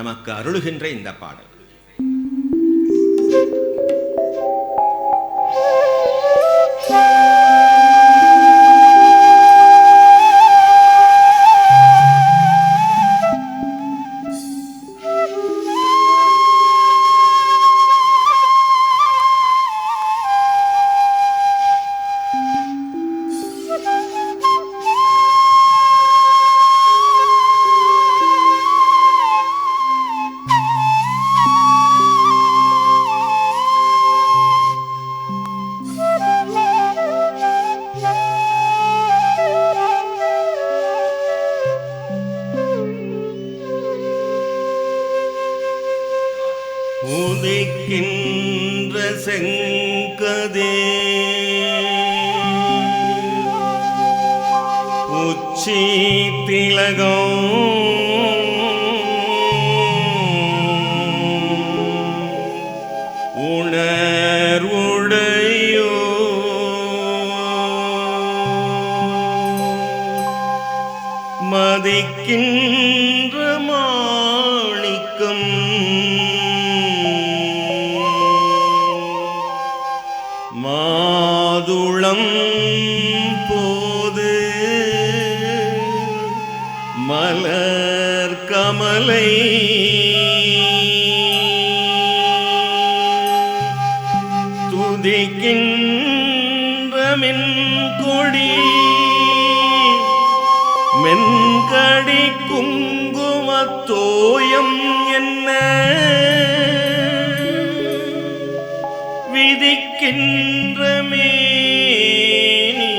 நமக்கு அருளுகின்ற இந்த பாடல். உதிக்கின்ற செங்கதே உச்சி திலகம் உணர்வுடையோ மதிக்கின்ற மாணிக்கம் மாதுளம் போது மலர் கமலை துதிக்கின்ற மென்கொடி மென்கடி குங்குமத்தோயம் என்ன விதிக்கின்ற மேனி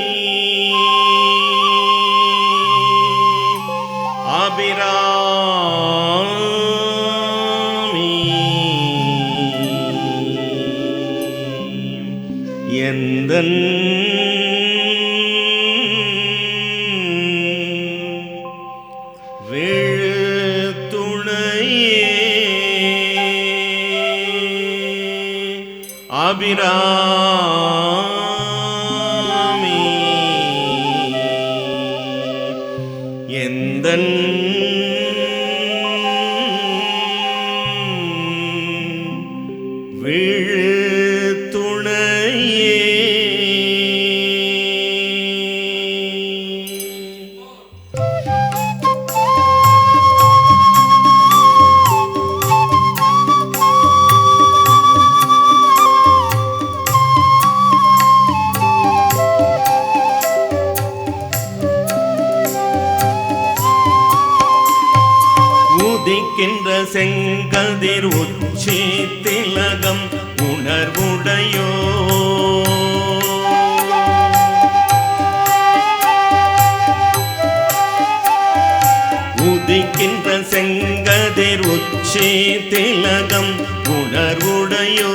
அபிராமி எந்தன் அபிராமி எந்தன் விழுத்துணையே. உதிக்கின்ற செங்கதிர் உச்சி திலகம் உணர்வுடையோ உதிக்கின்ற செங்கதிர் உச்சி திலகம் உணர்வுடையோ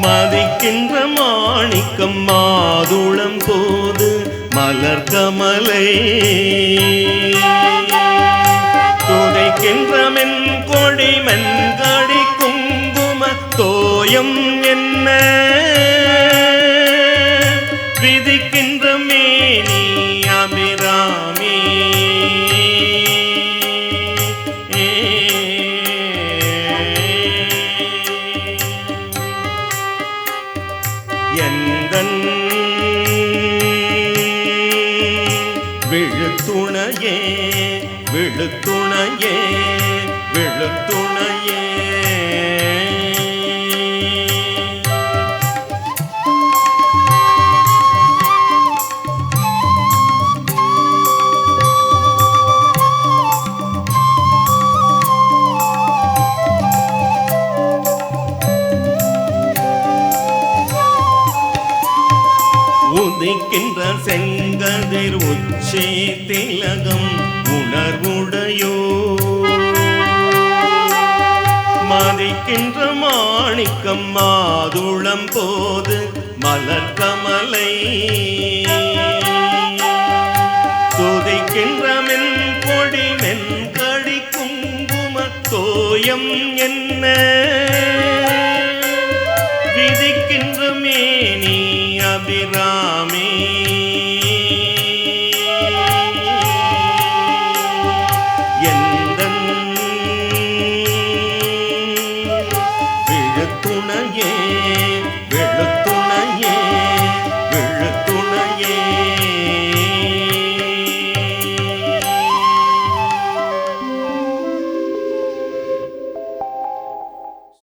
மதிக்கின்ற மாணிக்கம் மாதுளம் போது மலர் கமலை துதிக்கின்ற மென்கொடி மென்கடி குங்கும தோயம் என்ன விதிக்கின்ற மேனி அபிராமி எந்தன் விழுத்துணையே விழுத்துணையே விழுத்துணையே. உதிக்கின்ற செங்கதிர் உச்சி திலகம் உணர்வுடையோ மதிக்கின்ற மாணிக்கம் மாதுளம் போது மலர் கமலை துதிக்கின்ற மென்கொடி மென்கடி குங்கும தோயம் என்ன விதிக்கின்ற மேனி அபிராமி